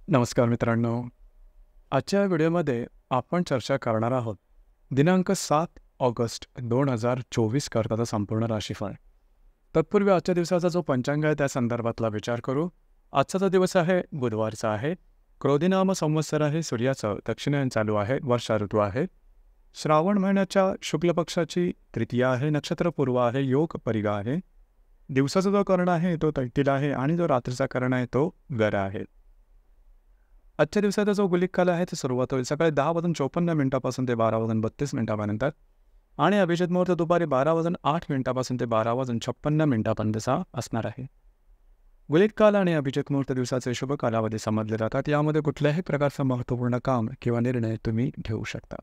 नमस्कार मित्रांनो. आजच्या व्हिडिओमध्ये आपण चर्चा करणार आहोत दिनांक 7 ऑगस्ट 2024 करताचा संपूर्ण राशीफळ. तत्पूर्वी आजच्या दिवसाचा जो पंचांग आहे त्या संदर्भातला विचार करू. आजचा जो दिवस आहे बुधवारचा आहे. क्रोधिनाम संवत्सर आहे. सूर्याचं दक्षिणायन चालू आहे. वर्षा ऋतू आहे. श्रावण महिन्याच्या शुक्ल पक्षाची तृतीया आहे. नक्षत्र पूर्व आहे. योग परिगा आहे. दिवसाचा जो कर्ण आहे तो तैतिल आहे आणि जो रात्रीचा कर्ण आहे तो गरा आहे. आजच्या दिवसाचा जो गुलिक काल आहे ते सुरुवात होईल सकाळी 10:54 ते 12:32 आणि अभिजित मुहूर्त दुपारी 12:08 ते 12:56 असणार आहे. गुलिक काल आणि अभिजित मुहूर्त दिवसाचे शुभ कालावधी समजले जातात. यामध्ये कुठल्याही प्रकारचं महत्त्वपूर्ण काम किंवा निर्णय तुम्ही घेऊ शकता.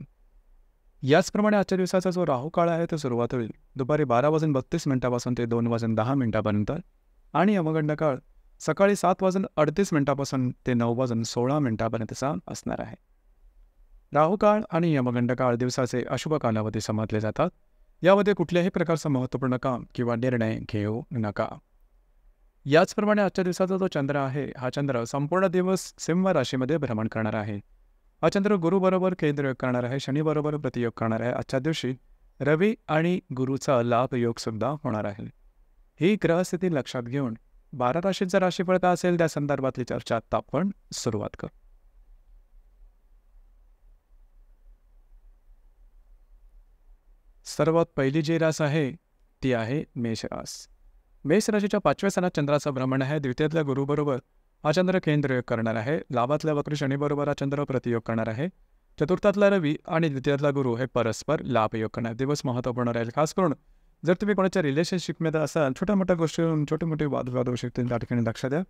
याचप्रमाणे आजच्या दिवसाचा जो राहू काळ आहे तो सुरुवात होईल दुपारी 12:32 ते 2:10 आणि यमगंड काळ सकाळी 7:38 ते 9:16 असणार आहे. राहू काळ आणि यमगंड काळ दिवसाचे अशुभ कालावधी समजले जातात. यामध्ये कुठल्याही प्रकारचं महत्त्वपूर्ण काम किंवा निर्णय घेऊ नका. याचप्रमाणे आजच्या दिवसाचा जो चंद्र आहे हा चंद्र संपूर्ण दिवस सिंह राशीमध्ये भ्रमण करणार आहे. हा चंद्र गुरुबरोबर केंद्रयोग करणार आहे. शनीबरोबर प्रतियोग करणार आहे. आजच्या दिवशी रवी आणि गुरुचा लाभ योग सुद्धा होणार आहे. ही ग्रहस्थिती लक्षात घेऊन 12 राशींचा राशीफळ काय असेल त्या संदर्भातली चर्चा आता आपण सुरुवात करू. सर्वात पहिली जी रास आहे ती आहे मेष रास. मेष राशीच्या 5व्या स्थानात चंद्राचं भ्रमण आहे. द्वितीयातल्या गुरुबरोबर हा चंद्र केंद्रयोग करणार आहे. लाभातल्या वक्र शनीबरोबर हा चंद्र प्रतियोग करणार आहे. चतुर्थातला रवी आणि द्वितीयातला गुरु हे परस्पर लाभयोग करणार. दिवस महत्त्वपूर्ण राहील. खास करून जर तुम्ही कोणाच्या रिलेशनशिपमध्ये असाल छोट्या मोठ्या गोष्टीवरून छोटे मोठे वादविवाद होऊ शकतील त्या ठिकाणी लक्ष द्या.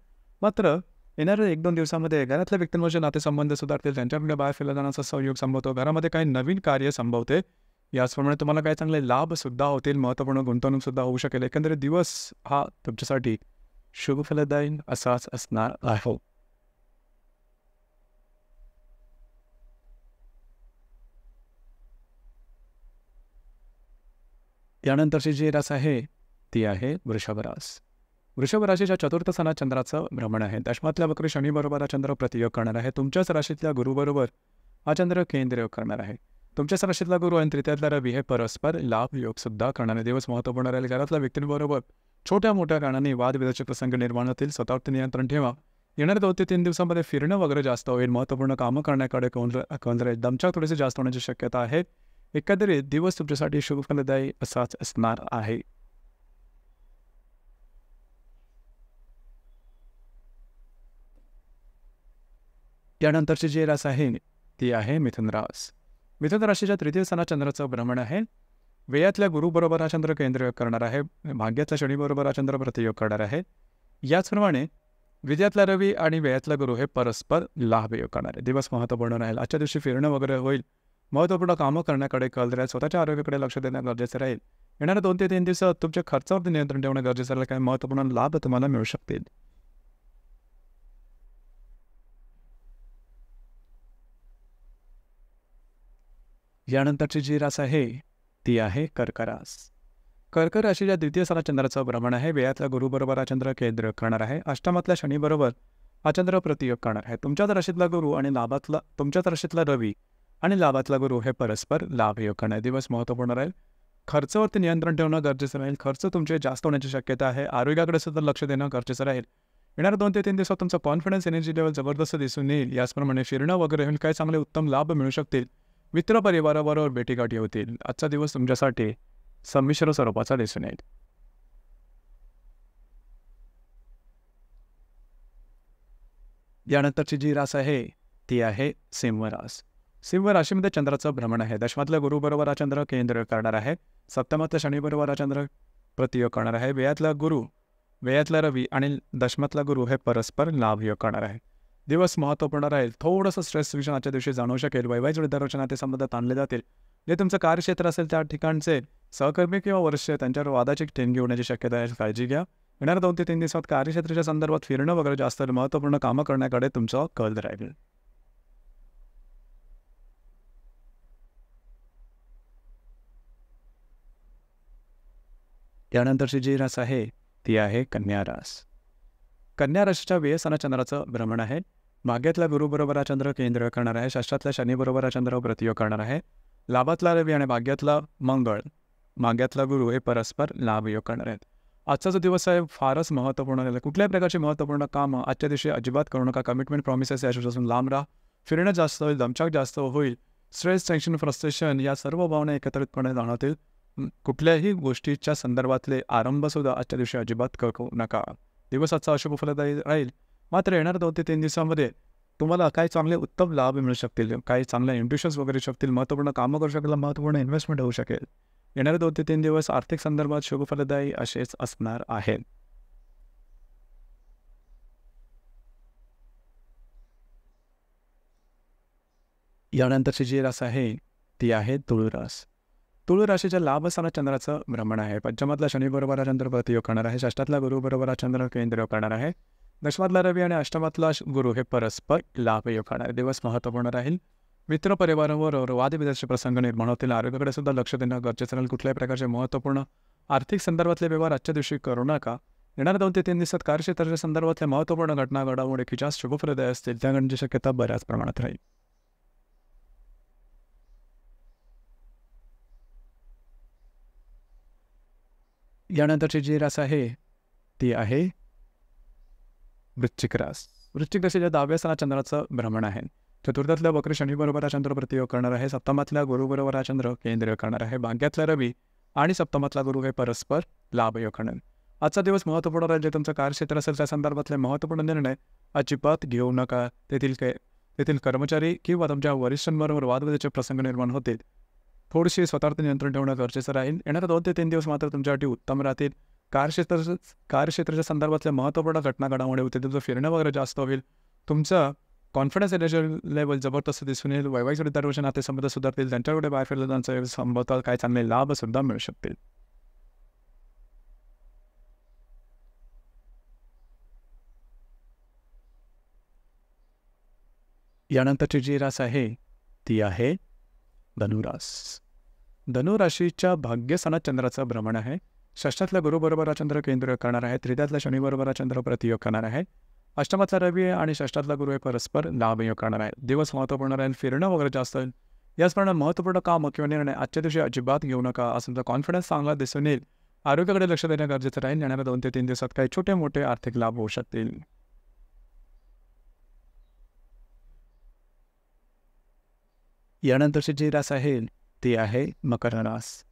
मात्र येणाऱ्या 1-2 दिवसामध्ये घरातल्या व्यक्तींवरचे नातेसंबंध सुधारतील. त्यांच्याकडे बाहेर फिरला जाण्याचा सहयोग संभवतो. घरामध्ये काही नवीन कार्य संभवते. याचप्रमाणे तुम्हाला काही चांगले लाभसुद्धा होतील. महत्त्वपूर्ण गुंतवणूकसुद्धा होऊ शकेल. एकंदरीत दिवस हा तुमच्यासाठी शुभफलदायी असाच असणार आहे. यानंतरची जी रास आहे ती आहे वृषभ रास. वृषभ राशीच्या चतुर्थ स्थानात चंद्राचं भ्रमण आहे. दशमातल्या वक्र शनीबरोबर हा चंद्र प्रतियोग करणार आहे. तुमच्याच राशीतल्या गुरुबरोबर हा चंद्र केंद्रयोग करणार आहे. तुमच्याच राशीतला गुरु आणि तृतीयातला रवी हे परस्पर लाभ योग सुद्धा करणारे. दिवस महत्त्वपूर्ण राहील. घरातल्या व्यक्तींबरोबर छोट्या मोठ्या कारणाने वादविवादाचे प्रसंग निर्माण होतील. स्वतःवरती नियंत्रण ठेवा. येणाऱ्या 2 ते 3 दिवसांमध्ये फिरणं वगैरे जास्त होईल. महत्त्वपूर्ण कामं करण्याकडे कौल राहील. दमछाक थोडीशी जास्त होण्याची शक्यता आहे. एकंदरीत दिवस तुमच्यासाठी शुभफलदायी असाच असणार आहे. त्यानंतरची जी रास आहे ती आहे मिथुन रास. मिथुन राशीच्या तृतीय स्थानात चंद्राचं भ्रमण आहे. व्ययातल्या गुरुबरोबर हा चंद्र केंद्रयोग करणार आहे. भाग्यातल्या शनीबरोबर हा चंद्र प्रतियोग करणार आहे. याचप्रमाणे विद्यातला रवी आणि व्ययातला गुरु हे परस्पर लाभयोग करणार आहे. दिवस महत्त्वपूर्ण राहील. आजच्या दिवशी फिरणं वगैरे होईल. महत्त्वपूर्ण कामं करण्याकडे कल राहील. स्वतःच्या आरोग्याकडे लक्ष देणं गरजेचं राहील. येणाऱ्या 2 ते 3 दिवसात तुमच्या खर्चावरती नियंत्रण ठेवणं गरजेचं राहील. काही महत्त्वपूर्ण लाभ तुम्हाला मिळू शकतील. यानंतरची जी रास आहे ती आहे कर्क रास. कर्क राशीच्या द्वितीय स्थानात चंद्राचं भ्रमण आहे. व्ययातल्या गुरुबरोबर हा चंद्र केंद्रयोग करणार आहे. अष्टमातल्या शनीबरोबर हा चंद्र प्रतियोग करणार आहे. तुमच्याच राशीतला गुरु आणि तुमच्याच राशीतला रवी आणि लाभातला गुरु हे परस्पर लाभयोग करणार. दिवस महत्त्वपूर्ण राहील. खर्चावरती नियंत्रण ठेवणं गरजेचं राहील. खर्च तुमचे जास्त होण्याची शक्यता आहे. आरोग्याकडे सुद्धा लक्ष देणं गरजेचं राहील. येणाऱ्या 2 ते 3 दिवसात तुमचा कॉन्फिडन्स एनर्जी लेवल जबरदस्त दिसून येईल. याचप्रमाणे फिरणं वगैरे होईल. काही चांगले उत्तम लाभ मिळू शकतील. मित्र परिवाराबरोबर भेटीगाठी होतील. आजचा दिवस तुमच्यासाठी संमिश्र स्वरूपाचा दिसून येईल. यानंतरची जी रास आहे ती आहे सिंह रास. सिंह राशीमध्ये चंद्राचं भ्रमण आहे. दशमातल्या गुरुबरोबर हा चंद्र केंद्र करणार आहे. सप्तमातल्या शनीबरोबर हा चंद्र प्रतियोग करणार आहे. व्ययातला रवी आणि दशमातला गुरु हे परस्पर लाभयोग करणार आहे. दिवस महत्त्वपूर्ण राहील. थोडंसं स्ट्रेस विषय आजच्या दिवशी जाणवू शकेल. वैवाहिक विद्यार्थ्यांच्या नातेसंबंध ताणले जातील. जे तुमचं कार्यक्षेत्र असेल त्या ठिकाणचे सहकर्मी किंवा वरिष्ठ त्यांच्यावर वादाची ठेणगी होण्याची शक्यता आहे. काळजी घ्या. येणाऱ्या 2 ते 3 दिवसात कार्यक्षेत्राच्या संदर्भात फिरणं वगैरे जास्त महत्त्वपूर्ण कामं करण्याकडे तुमचा कल राहील. त्यानंतरची जी रास आहे ती आहे कन्या रास. कन्या राशीच्या व्ययस्थानात चंद्राचं भ्रमण आहे. भाग्यातला गुरु बरोबर हा चंद्र केंद्र करणार आहे. षष्ठातल्या शनी बरोबर हा चंद्र प्रतियोग करणार आहे. लाभातला रवी आणि भाग्यातला मंगळ, भाग्यातला गुरु हे परस्पर लाभयोग करणार आहेत. आजचा जो दिवस आहे फारच महत्त्वपूर्ण आहे. कुठल्याही प्रकारची महत्त्वपूर्ण कामं आजच्या दिवशी अजिबात करू नका. कमिटमेंट प्रॉमिसेस याच्यापासून लांब राहा. फिरणं जास्त होईल, दमछाक जास्त होईल, स्ट्रेस, टेन्शन, फ्रस्ट्रेशन या सर्व भावना एकत्रितपणे जाणवतील. कुठल्याही गोष्टीच्या संदर्भातले आरंभसुद्धा आजच्या दिवशी अजिबात करू नका. दिवस आजचा अशुभ फलदायी राहील. मात्र येणाऱ्या 2 ते 3 दिवसांमध्ये तुम्हाला काही चांगले उत्तम लाभ मिळू शकतील. काही चांगल्या इंट्युशन्स वगैरे शकतील. महत्त्वपूर्ण कामं करू शकेल. महत्त्वपूर्ण इन्व्हेस्टमेंट होऊ शकेल. येणारे 2 ते 3 दिवस आर्थिक संदर्भात शुभ फलदायी असेच असणार आहेत. यानंतरची जी रास आहे ती आहे तुळ रास. तुळ राशीच्या लाभ स्थानात चंद्राचं भ्रमण आहे. पंचमातला शनी बरोबर हा चंद्र प्रतियोग करणार आहे. षष्ठातला गुरु बरोबर हा चंद्र केंद्र करणार आहे. दशमातला रवी आणि अष्टमातला गुरु हे परस्पर लाभयोग करणार आहे. दिवस महत्त्वपूर्ण राहील. मित्र परिवाराबरोबर वादविवादाचे प्रसंग निर्माण होतील. आरोग्याकडे सुद्धा लक्ष देणं गरजेचं राहील. कुठल्याही प्रकारचे महत्त्वपूर्ण आर्थिक संदर्भातले व्यवहार आजच्या दिवशी करू नका. येणाऱ्या 2 ते 3 दिवसात कार्यक्षेत्राच्या संदर्भातल्या महत्त्वपूर्ण घटना घडामोडी की जास्त शुभफलदायी असतील त्या घडण्याची शक्यता बऱ्याच प्रमाणात राहील. यानंतरची जी रास आहे ती आहे वृश्चिक रास. वृश्चिक राशीच्या 10व्या स्थानात चंद्राचं भ्रमण आहे. चतुर्थातल्या वक्र शनी बरोबर हा चंद्र प्रतियोग करणार आहे. सप्तमातल्या गुरु बरोबर हा चंद्र केंद्र करणार आहे. भाग्यातला रवी आणि सप्तमातला गुरु हे परस्पर लाभयोग करणार. आजचा दिवस महत्त्वपूर्ण राहील. जे तुमचं कार्यक्षेत्र असेल त्या संदर्भातले महत्त्वपूर्ण निर्णय अजिबात घेऊ नका. तेथील कर्मचारी किंवा तुमच्या वरिष्ठांबरोबर वादविवादाचे प्रसंग निर्माण होतील. थोडीशी स्वतःवर नियंत्रण ठेवणं गरजेचं राहील. येणाऱ्या 2 ते 3 दिवस मात्र तुमच्यासाठी उत्तम राहतील. कार्यक्षेत्राच्या संदर्भातल्या महत्त्वपूर्ण घटना घडामोडी होतील. तुमचं फिरणं वगैरे जास्त होईल. तुमचं कॉन्फिडन्स एनर्जी लेवल जबरदस्त दिसून येईल. वैवाहिक जोडीदाराचे नातेसंबंध सुधारतील. त्यांच्याकडे बाहेर फिरलं त्यांचा संबंधात काही चांगले लाभसुद्धा मिळू शकतील. यानंतरची जी रास आहे ती आहे धनुरास. धनुराशीच्या भाग्यस्थानात चंद्राचं भ्रमण आहे. षष्ठातल्या गुरु बरोबर हा चंद्र केंद्र करणार आहे. तृतीयातल्या शनी बरोबर हा चंद्र प्रतियोग करणार आहे. अष्टमातला रवी आणि षष्ठातला गुरु हे परस्पर लाभयोग करणार आहे. दिवस महत्त्वपूर्ण राहील. फिरणं वगैरे जास्त होईल. याचप्रमाणे महत्त्वपूर्ण काम किंवा निर्णय आजच्या दिवशी अजिबात घेऊ नका. असं तुमचा कॉन्फिडन्स चांगला दिसून येईल. आरोग्याकडे लक्ष देणं गरजेचं राहील. येणाऱ्या 2 ते 3 दिवसात काही छोटे मोठे आर्थिक लाभ होऊ शकतील. यानंतरची जी रास आहे ती आहे मकर रास.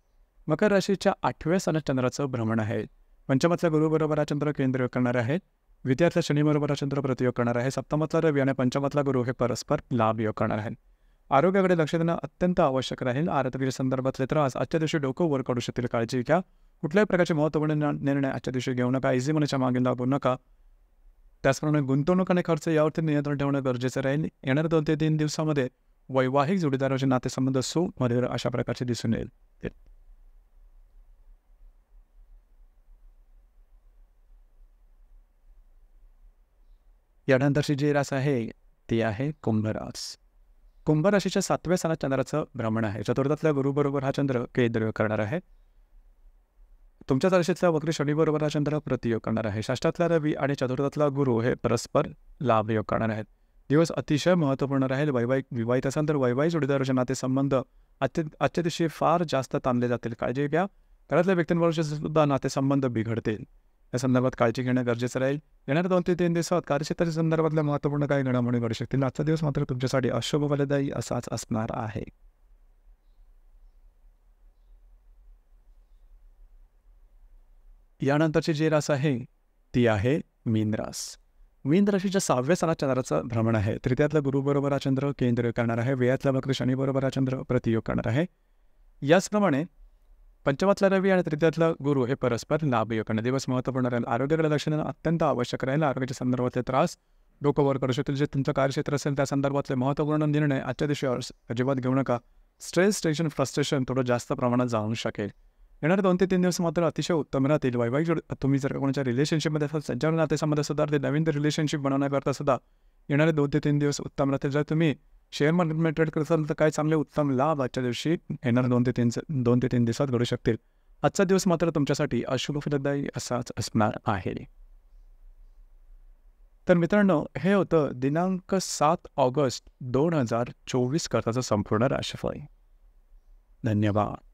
मकर राशीच्या 8व्या स्थानात चंद्राचं भ्रमण आहे. पंचमातल्या गुरु बरोबर हा चंद्र केंद्र करणार आहे. द्वितीयातल्या शनी बरोबर हा चंद्र प्रतियोग करणार आहे. सप्तमातला रवी आणि पंचमातला गुरु हे परस्पर लाभयोग करणार आहेत. आरोग्याकडे लक्ष देणं अत्यंत आवश्यक राहील. आरोग्याच्या संदर्भातले त्रास आजच्या दिवशी डोकं वर काढू शकतील. काळजी घ्या. कुठल्याही प्रकारचे महत्त्वपूर्ण निर्णय आजच्या दिवशी घेऊ नका. इझी मनीच्या मागे लागू नका. त्याचप्रमाणे गुंतवणूक आणि खर्च यावरती नियंत्रण ठेवणं गरजेचं राहील. येणाऱ्या 2 ते 3 दिवसामध्ये वैवाहिक जोडीदाराचे नातेसंबंध सुमधुर अशा प्रकारचे दिसून येईल. यानंतरची जी रास आहे ती आहे कुंभ रास. कुंभ राशीच्या 7व्या स्थानात चंद्राचं भ्रमण आहे. चतुर्थातल्या गुरु बरोबर हा चंद्र केंद्र करणार आहे. तुमच्या राशीतल्या वक्री शनी बरोबर हा चंद्र प्रतियोग करणार आहे. षष्ठातला रवी आणि चतुर्थातला गुरु हे परस्पर लाभयोग करणार आहेत. दिवस अतिशय महत्त्वपूर्ण राहील. विवाहित असेल तर वैवाहिक जोडीदाराचे नातेसंबंध आजच्या दिवशी फार जास्त ताणले जातील. काळजी घ्या. घरातल्या व्यक्तींबरोबरचे सुद्धा नातेसंबंध बिघडतील. या संदर्भात काळजी घेणं गरजेचं राहील. येणाऱ्या 2 ते 3 दिवसात कार्यक्षेत्राच्या संदर्भातल्या महत्त्वपूर्ण काही घडामोडी घडू शकतील. आजचा दिवस मात्र तुमच्यासाठी अशुभ फलदायी असाच असणार आहे. यानंतरची जी रास आहे ती आहे मीन रास. मीन राशीच्या 6व्या स्थानात चंद्राचं भ्रमण आहे. तृतीयातल्या गुरु बरोबर हा चंद्र केंद्र करणार आहे. व्ययातल्या वक्र शनी बरोबर हा चंद्र प्रतियोग करणार आहे. याचप्रमाणे पंचमातला रवी आणि तृतीयातला गुरु हे परस्पर लाभयोग करणार. दिवस महत्त्वपूर्ण राहील. आरोग्याकडे लक्ष देणं अत्यंत आवश्यक राहील. आरोग्याच्या संदर्भातले त्रास डोकं वर करू शकतील. जे तुमचं कार्यक्षेत्र असेल त्या संदर्भातले महत्त्वपूर्ण निर्णय आजच्या दिवशी अजिबात घेऊ नका. स्ट्रेस, टेन्शन, फ्रस्ट्रेशन थोडं जास्त प्रमाणात जाणू शकेल. येणारे 2 ते 3 दिवस मात्र अतिशय उत्तम राहतील. वैवाहिक तुम्ही जर कोणाच्या रिलेशनशिपमध्ये असाल त्यांच्यावर नातेसंबंध सुधारतील. नवीन रिलेशनशिप बनवण्याकरता सुद्धा येणारे 2 ते 3 दिवस उत्तम राहतील. जर तुम्ही शेअर मार्केटमध्ये ट्रेड करत असाल तर काही चांगले उत्तम लाभ आजच्या दिवशी येणाऱ्या 2 ते 3 दिवसात घडू शकतील. आजचा दिवस मात्र तुमच्यासाठी अशुभ फलदायी असाच असणार आहे. तर मित्रांनो, हे होतं दिनांक 7 ऑगस्ट 2024 करताचं संपूर्ण राशीफळ. धन्यवाद.